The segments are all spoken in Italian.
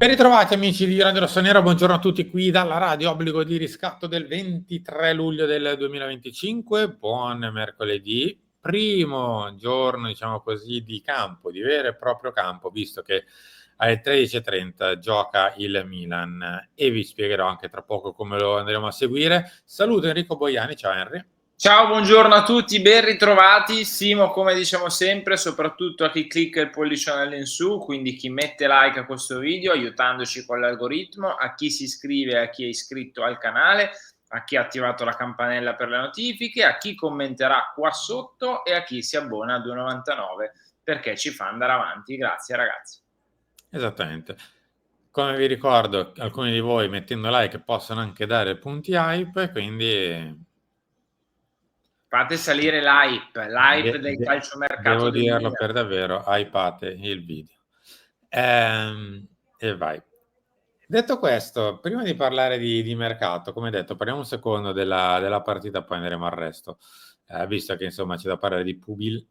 Ben ritrovati amici di Radio Rossonera, buongiorno a tutti qui dalla radio Obbligo di Riscatto del 23 luglio del 2025, buon mercoledì, primo giorno diciamo così di campo, di vero e proprio campo, visto che alle 13:30 gioca il Milan e vi spiegherò anche tra poco come lo andremo a seguire. Saluto Enrico Boiani, ciao Henry. Ciao, buongiorno a tutti, ben ritrovati. Simo, come diciamo sempre, soprattutto a chi clicca il pollicione in su, quindi chi mette like a questo video aiutandoci con l'algoritmo, a chi si iscrive, a chi è iscritto al canale, a chi ha attivato la campanella per le notifiche, a chi commenterà qua sotto e a chi si abbona a 2,99 perché ci fa andare avanti. Grazie ragazzi. Esattamente. Come vi ricordo, alcuni di voi mettendo like possono anche dare punti hype, quindi Fate salire l'hype del calciomercato devo del dirlo Milan. per davvero, hypate il video. E vai. Detto questo, prima di parlare di mercato, come detto, parliamo un secondo della partita, poi andremo al resto. Visto che insomma c'è da parlare di Pubil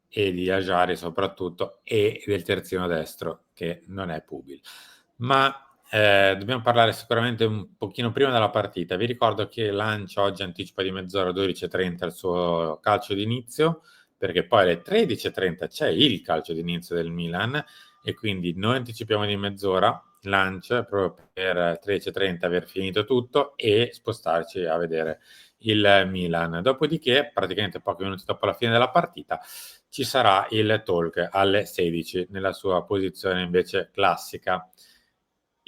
e di Ajari soprattutto, e del terzino destro, che non è Pubil. Ma dobbiamo parlare sicuramente un pochino prima della partita. Vi ricordo che lancia oggi anticipa di mezz'ora 12:30 il suo calcio d'inizio, perché poi alle 13:30 c'è il calcio d'inizio del Milan e quindi noi anticipiamo di mezz'ora lancia proprio per 13:30 aver finito tutto e spostarci a vedere il Milan. Dopodiché, praticamente pochi minuti dopo la fine della partita, ci sarà il talk alle 16 nella sua posizione invece classica.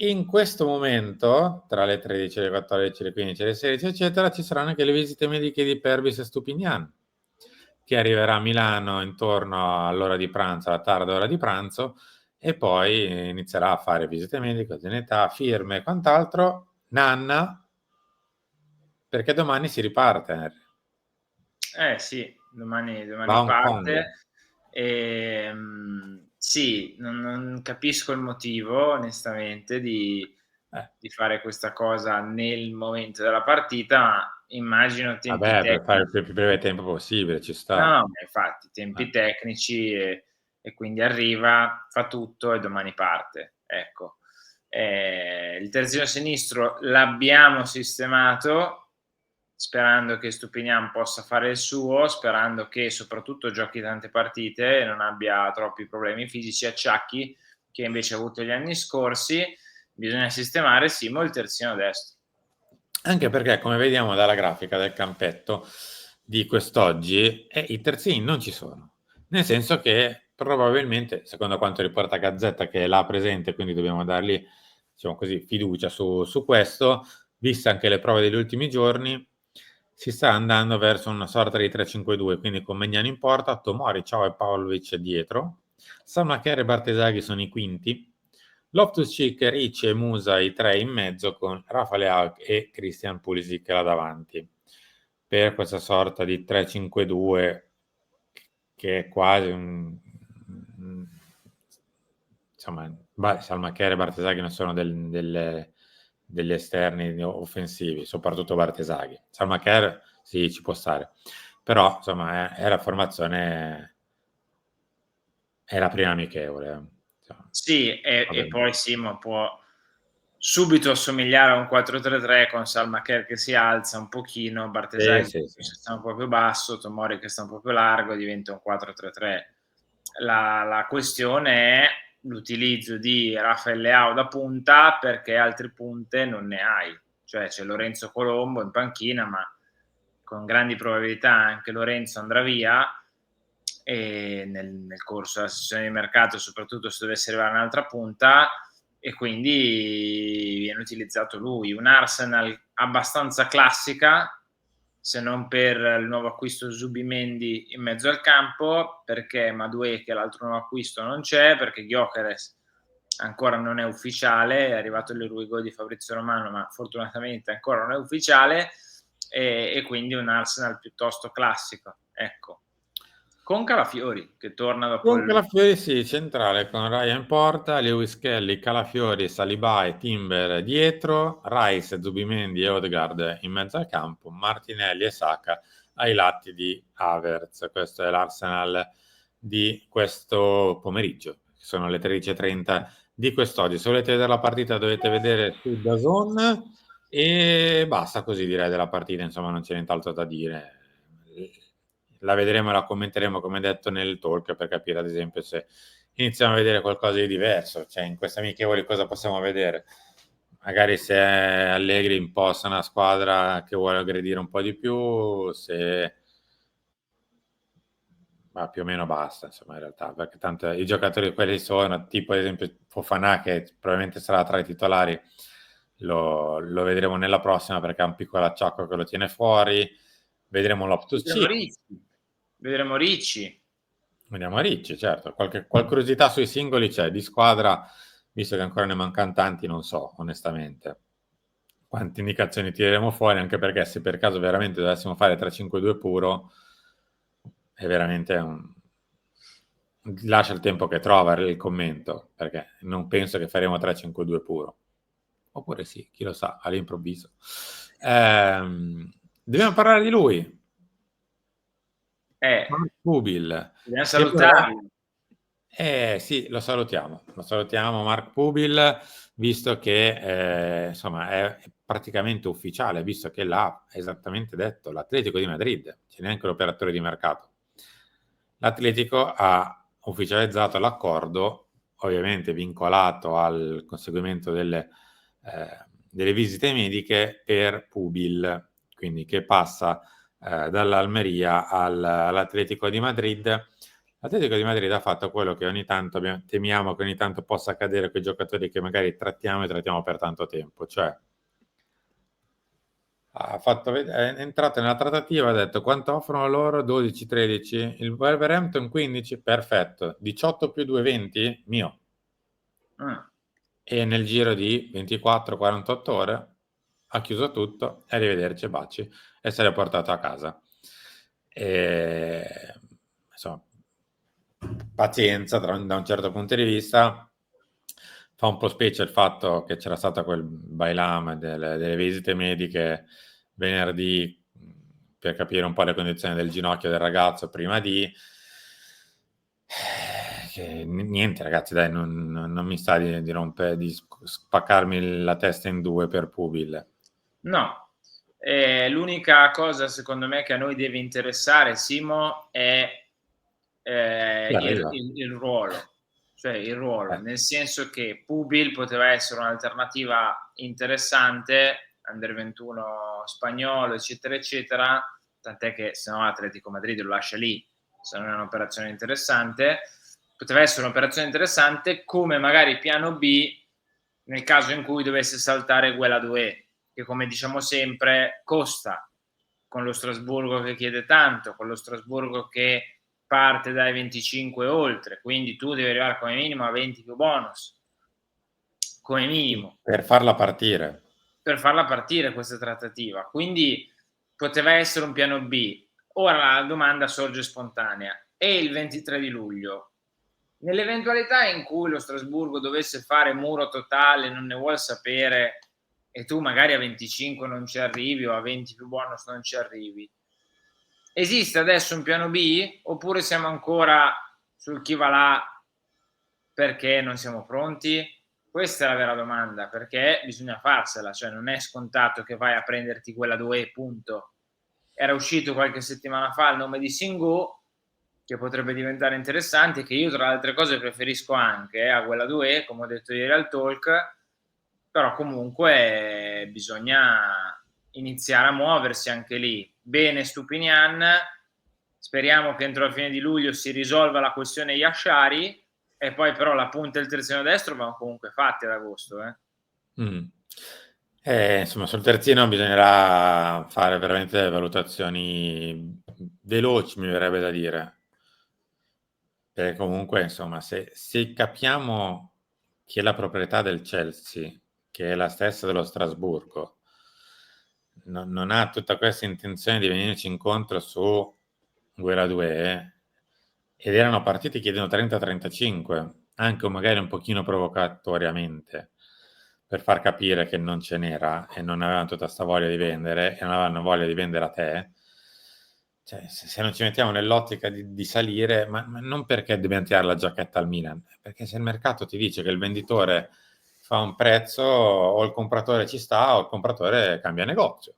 In questo momento, tra le 13, le 14, le 15, le 16, eccetera, ci saranno anche le visite mediche di Pervis e Stupinian, che arriverà a Milano intorno all'ora di pranzo, alla tarda ora di pranzo, e poi inizierà a fare visite mediche, età, firme e quant'altro. Nanna, perché domani si riparte, Henry. Sì, domani Va a Hong Kong. parte. Sì, non capisco il motivo onestamente di fare questa cosa nel momento della partita, ma immagino tempi Vabbè, per fare tecnici. il più breve tempo possibile, ci No, sta. no, ma infatti tempi tecnici e quindi arriva, fa tutto e domani parte, ecco. Il terzino sinistro l'abbiamo sistemato, sperando che Stupinian possa fare il suo, sperando che soprattutto giochi tante partite e non abbia troppi problemi fisici, acciacchi che invece ha avuto gli anni scorsi. Bisogna sistemare Simo il terzino destro. Anche perché, come vediamo dalla grafica del campetto di quest'oggi, i terzini non ci sono. Nel senso che probabilmente, secondo quanto riporta Gazzetta, che è là presente, quindi dobbiamo dargli, diciamo così, fiducia su questo, viste anche le prove degli ultimi giorni, si sta andando verso una sorta di 3-5-2, quindi con Magnani in porta, Tomori, Ciao e Pavlovic dietro, Salmacher e Bartesaghi sono i quinti, Loftus-Cheek, Ricci e Musa i tre in mezzo con Rafa Leao e Christian Pulisic là davanti per questa sorta di 3-5-2 che è quasi insomma Salmacher e Bartesaghi non sono degli esterni offensivi, soprattutto Bartesaghi. Salmacher sì, ci può stare, però insomma è la formazione, è la prima amichevole. Sì, e poi Simo può subito assomigliare a un 4-3-3 con Salmacher che si alza un pochino, Bartesaghi Sì. che sta un po' più basso, Tomori che sta un po' più largo, diventa un 4-3-3. La questione è l'utilizzo di Rafael Leao da punta, perché altre punte non ne hai. Cioè c'è Lorenzo Colombo in panchina, ma con grandi probabilità anche Lorenzo andrà via e nel corso della sessione di mercato, soprattutto se dovesse arrivare un'altra punta, e quindi viene utilizzato lui. Un Arsenal abbastanza classica, se non per il nuovo acquisto Zubimendi in mezzo al campo, perché Madueke, che è l'altro nuovo acquisto, non c'è, perché Gyökeres ancora non è ufficiale, è arrivato l'Uruguay di Fabrizio Romano, ma fortunatamente ancora non è ufficiale, e quindi un Arsenal piuttosto classico, ecco. Con Calafiori che torna dopo Con Calafiori sì, centrale con Ryan Porta, Lewis Kelly, Calafiori, Saliba e Timber dietro, Rice, Zubimendi e Odegaard in mezzo al campo, Martinelli e Saka ai lati di Havertz. Questo è l'Arsenal di questo pomeriggio, sono le 13:30 di quest'oggi. Se volete vedere la partita dovete vedere su DAZN e basta, così direi della partita, insomma non c'è nient'altro da dire. La vedremo e la commenteremo, come detto, nel talk, per capire ad esempio se iniziamo a vedere qualcosa di diverso, cioè in queste amichevoli cosa possiamo vedere. Magari se Allegri imposta una squadra che vuole aggredire un po' di più, se ma più o meno basta, insomma, in realtà, perché tanto i giocatori quelli sono, tipo ad esempio Fofana, che probabilmente sarà tra i titolari, lo vedremo nella prossima perché ha un piccolo acciacco che lo tiene fuori, vedremo Vedremo Loftus-Cheek, Ricci. Vedremo Ricci. vediamo Ricci, certo, qualche curiosità sui singoli c'è, di squadra, visto che ancora ne mancano tanti, non so, onestamente. Quante indicazioni tireremo fuori, anche perché se per caso veramente dovessimo fare 3-5-2 puro, è veramente un... Lascia il tempo che trova il commento, perché non penso che faremo 3-5-2 puro. Oppure sì, chi lo sa, all'improvviso. Dobbiamo parlare di lui, Eh, Mark Pubil, dobbiamo che però... salutarlo. Sì, lo salutiamo Mark Pubil, visto che insomma è praticamente ufficiale, visto che l'ha esattamente detto l'Atletico di Madrid, c'è neanche l'operatore di mercato. L'Atletico ha ufficializzato l'accordo, ovviamente vincolato al conseguimento delle visite mediche per Pubil, quindi che passa dall'Almeria all'Atletico di Madrid. L'Atletico di Madrid ha fatto quello che ogni tanto temiamo che ogni tanto possa accadere con i giocatori che magari trattiamo e trattiamo per tanto tempo, cioè è entrato nella trattativa, ha detto quanto offrono loro? 12-13, il Wolverhampton 15, perfetto, 18 più 2, 20, mio. Mm. E nel giro di 24-48 ore ha chiuso tutto, arrivederci, baci, e se l'è portato a casa. E, insomma, pazienza da un certo punto di vista. Fa un po' specie il fatto che c'era stato quel bailam delle visite mediche venerdì per capire un po' le condizioni del ginocchio del ragazzo prima di... Niente ragazzi, dai, non mi sta di spaccarmi la testa in due per Pubil. No, l'unica cosa secondo me che a noi deve interessare, Simo, è La resa. il ruolo, cioè il ruolo, Eh, nel senso che Pubil poteva essere un'alternativa interessante, under 21 spagnolo, eccetera, eccetera, tant'è che se no Atletico Madrid lo lascia lì, se non è un'operazione interessante, poteva essere un'operazione interessante come magari piano B nel caso in cui dovesse saltare Guela Doué, che come diciamo sempre costa, con lo Strasburgo che chiede tanto, con lo Strasburgo che parte dai 25 oltre, quindi tu devi arrivare come minimo a 20 più bonus, come minimo, per farla partire. per farla partire questa trattativa. Quindi poteva essere un piano B. Ora la domanda sorge spontanea. E il 23 di luglio? Nell'eventualità in cui lo Strasburgo dovesse fare muro totale, non ne vuole sapere, e tu magari a 25 non ci arrivi o a 20 più bonus non ci arrivi, esiste adesso un piano B oppure siamo ancora sul chi va là perché non siamo pronti? Questa è la vera domanda, perché bisogna farsela, cioè non è scontato che vai a prenderti quella 2, punto. Era uscito qualche settimana fa il nome di Singo, che potrebbe diventare interessante, che io tra le altre cose preferisco anche a quella 2, come ho detto ieri al talk, però comunque bisogna iniziare a muoversi anche lì. Bene Stupinian, speriamo che entro la fine di luglio si risolva la questione Yashari, e poi però la punta e il terzino destro vanno comunque fatti ad agosto. Mm. Insomma, sul terzino bisognerà fare veramente valutazioni veloci, mi verrebbe da dire. Perché comunque, insomma, se capiamo che la proprietà del Chelsea, che è la stessa dello Strasburgo, non ha tutta questa intenzione di venirci incontro su Guerra 2, ed erano partiti chiedendo 30-35, anche magari un pochino provocatoriamente, per far capire che non ce n'era e non avevano tutta sta voglia di vendere e non avevano voglia di vendere a te, cioè, se non ci mettiamo nell'ottica di salire, ma non perché dobbiamo tirare la giacchetta al Milan, perché se il mercato ti dice che il venditore fa un prezzo, o il compratore ci sta, o il compratore cambia negozio.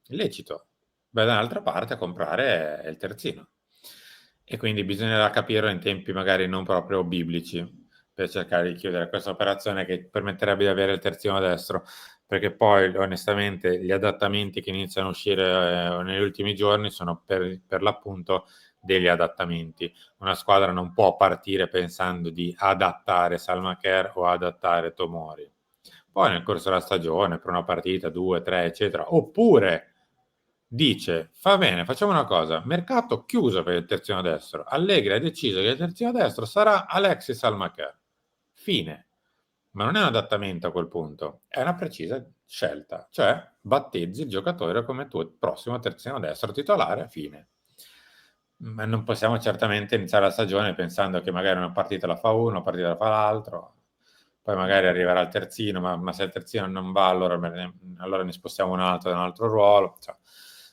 Illecito. Vai da un'altra parte a comprare il terzino. E quindi bisognerà capirlo in tempi magari non proprio biblici per cercare di chiudere questa operazione che permetterebbe di avere il terzino destro, perché poi onestamente gli adattamenti che iniziano a uscire negli ultimi giorni sono per l'appunto degli adattamenti. Una squadra non può partire pensando di adattare Salmaker o adattare Tomori. Poi nel corso della stagione, per una partita, 2, 3, eccetera, oppure dice, fa bene, facciamo una cosa, mercato chiuso per il terzino destro, Allegri ha deciso che il terzino destro sarà Alexis Almacher. Fine. Ma non è un adattamento a quel punto, è una precisa scelta, cioè battezzi il giocatore come tuo prossimo terzino destro titolare, fine. Ma non possiamo certamente iniziare la stagione pensando che magari una partita la fa uno, una partita la fa l'altro, poi magari arriverà il terzino, ma se il terzino non va, allora ne spostiamo un altro da un altro ruolo. Cioè,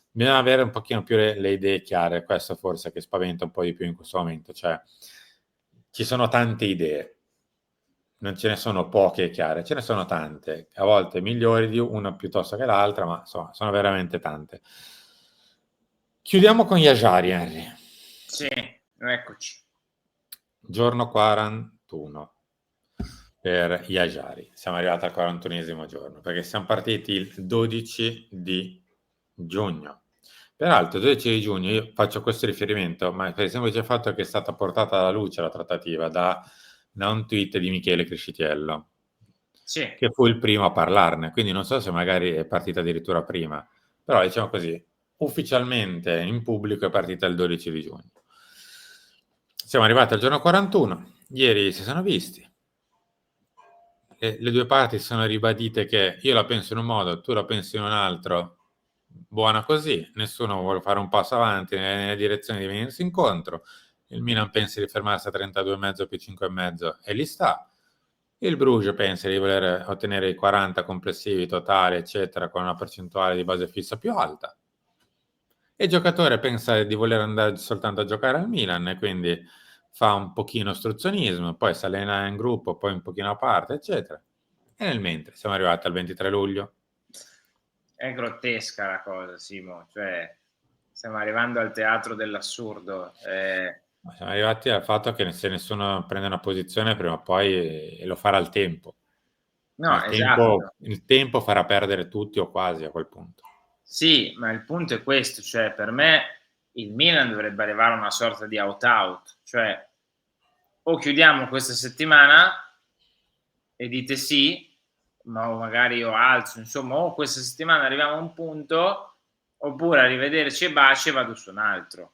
bisogna avere un pochino più le idee chiare, questo forse che spaventa un po' di più in questo momento, cioè ci sono tante idee, non ce ne sono poche e chiare, ce ne sono tante, a volte migliori di una piuttosto che l'altra, ma insomma sono veramente tante. Chiudiamo con Yajari, Henry. Sì, eccoci. Giorno 41 per Yajari. Siamo arrivati al 41esimo giorno, perché siamo partiti il 12 di giugno. Peraltro, il 12 di giugno io faccio questo riferimento, ma per il semplice fatto che è stata portata alla luce la trattativa da un tweet di Michele Criscitiello, Sì, che fu il primo a parlarne, quindi non so se magari è partita addirittura prima, però diciamo così, ufficialmente in pubblico è partita il 12 di giugno. Siamo arrivati al giorno 41, ieri si sono visti, e le due parti sono ribadite che io la penso in un modo, tu la pensi in un altro, buona così, nessuno vuole fare un passo avanti nella direzione di venirsi incontro, il Milan pensa di fermarsi a 32,5 più 5,5 e lì sta, il Bruges pensa di voler ottenere i 40 complessivi totali, eccetera, con una percentuale di base fissa più alta. E il giocatore pensa di voler andare soltanto a giocare al Milan e quindi fa un pochino ostruzionismo, poi si allena in gruppo, poi un pochino a parte, eccetera. E nel mentre siamo arrivati al 23 luglio. è grottesca la cosa, Simo, cioè stiamo arrivando al teatro dell'assurdo. Siamo arrivati al fatto che se nessuno prende una posizione, prima o poi lo farà il tempo. No, esatto. Il tempo farà perdere tutti o quasi a quel punto. Sì, ma il punto è questo, cioè per me il Milan dovrebbe arrivare a una sorta di out-out, cioè o chiudiamo questa settimana e dite sì, ma magari io alzo, insomma, o questa settimana arriviamo a un punto, oppure arrivederci e baci e vado su un altro.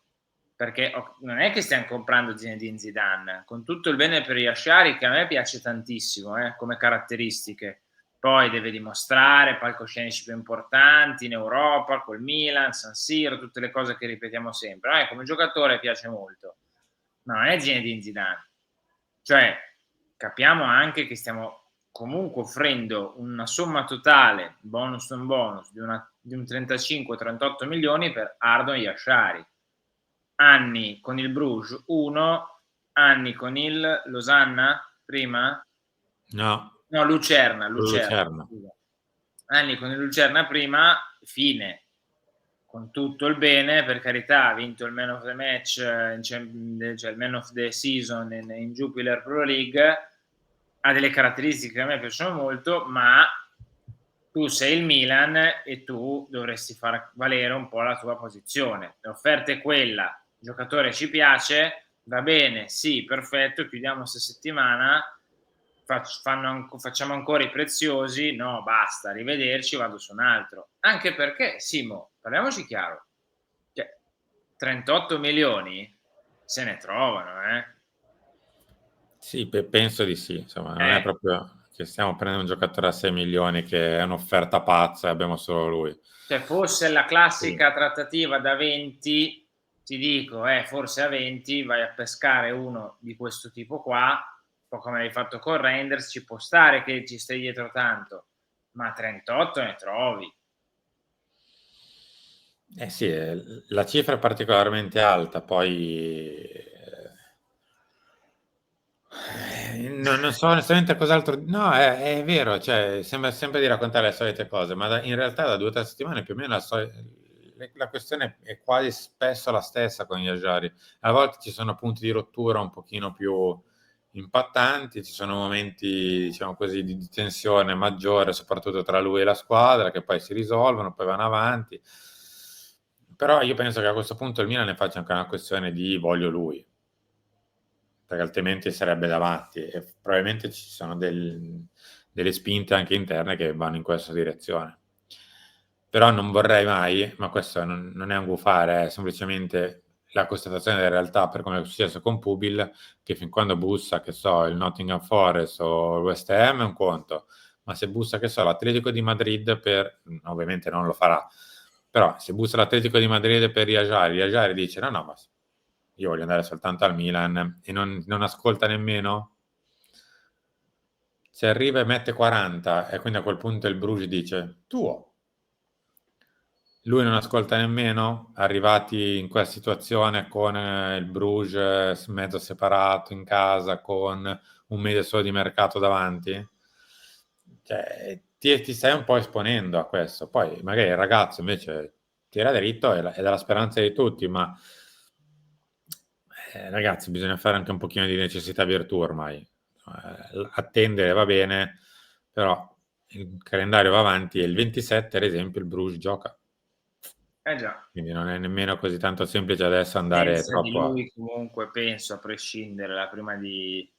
Perché non è che stiamo comprando Zinedine Zidane, con tutto il bene per Yashari, che a me piace tantissimo come caratteristiche. Poi deve dimostrare palcoscenici più importanti in Europa, col Milan, San Siro, tutte le cose che ripetiamo sempre. A me come giocatore piace molto, ma non è Zinedine Zidane. Cioè, capiamo anche che stiamo comunque offrendo una somma totale, bonus non bonus, di un 35-38 milioni per Ardon Yashari. Anni con il Bruges 1, anni con il Losanna prima? No, No, Lucerna, Lucerna. scusa. Anni con il Lucerna prima, fine. Con tutto il bene, per carità, ha vinto il Man of the Match, cioè il Man of the Season in Jupiler Pro League, ha delle caratteristiche che a me piacciono molto, ma tu sei il Milan e tu dovresti far valere un po' la tua posizione. L'offerta è quella, il giocatore ci piace, va bene, sì, perfetto, chiudiamo questa settimana, facciamo ancora i preziosi, no, basta, arrivederci, vado su un altro. Anche perché, Simo, parliamoci chiaro, cioè, 38 milioni se ne trovano, eh? Sì, penso di sì. Insomma, non è proprio che stiamo prendendo un giocatore a 6 milioni che è un'offerta pazza e abbiamo solo lui. Cioè, fosse la Sì. classica trattativa da 20, ti dico, forse a 20 vai a pescare uno di questo tipo qua, un po' come hai fatto con Renders, ci può stare che ci stai dietro tanto, ma 38 ne trovi. Eh sì, la cifra è particolarmente alta, poi non so onestamente cos'altro. No, è vero, cioè, sembra sempre di raccontare le solite cose, ma in realtà da 2 o 3 settimane più o meno la questione è quasi spesso la stessa con gli Ajari. A volte ci sono punti di rottura un pochino più impattanti, ci sono momenti, diciamo così, di tensione maggiore, soprattutto tra lui e la squadra, che poi si risolvono, poi vanno avanti. Però io penso che a questo punto il Milan ne faccia anche una questione di voglio lui, perché altrimenti sarebbe davanti e probabilmente ci sono delle spinte anche interne che vanno in questa direzione. Però non vorrei mai, ma questo non è un gufare, è semplicemente la constatazione della realtà per come è successo con Pubil, che fin quando bussa, che so, il Nottingham Forest o il West Ham è un conto, ma se bussa, che so, l'Atletico di Madrid per, ovviamente non lo farà, però se bussa l'Atletico di Madrid per Iajari dice no, no, ma io voglio andare soltanto al Milan e non ascolta nemmeno. Se arriva e mette 40 e quindi a quel punto il Bruges dice tuo. Lui non ascolta nemmeno, arrivati in quella situazione con il Bruges mezzo separato in casa, con un mese solo di mercato davanti, cioè, ti stai un po' esponendo a questo. Poi magari il ragazzo invece tira dritto, è dalla speranza di tutti, ma ragazzi, bisogna fare anche un pochino di necessità virtù ormai. Attendere va bene, però il calendario va avanti e il 27, ad esempio, il Bruges gioca. Eh già. Quindi non è nemmeno così tanto semplice adesso andare Senza di troppo a... lui comunque penso, a prescindere, la prima di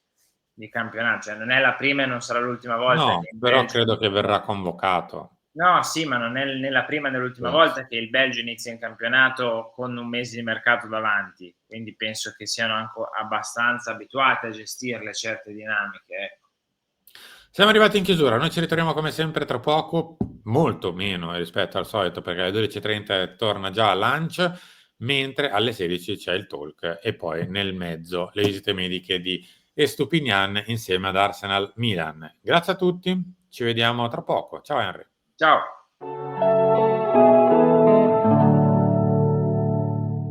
campionato, cioè non è la prima e non sarà l'ultima volta No, che il però Belgio credo che inizia. verrà convocato. No, sì, ma non è né la prima né l'ultima Sì. volta che il Belgio inizia in campionato con un mese di mercato davanti, quindi penso che siano anche abbastanza abituati a gestirle certe dinamiche, ecco. Siamo arrivati in chiusura, noi ci ritroviamo come sempre tra poco, molto meno rispetto al solito perché alle 12:30 torna già lunch, mentre alle 16 c'è il talk e poi nel mezzo le visite mediche di Estupinian insieme ad Arsenal Milan. Grazie a tutti, ci vediamo tra poco. Ciao Henry. Ciao.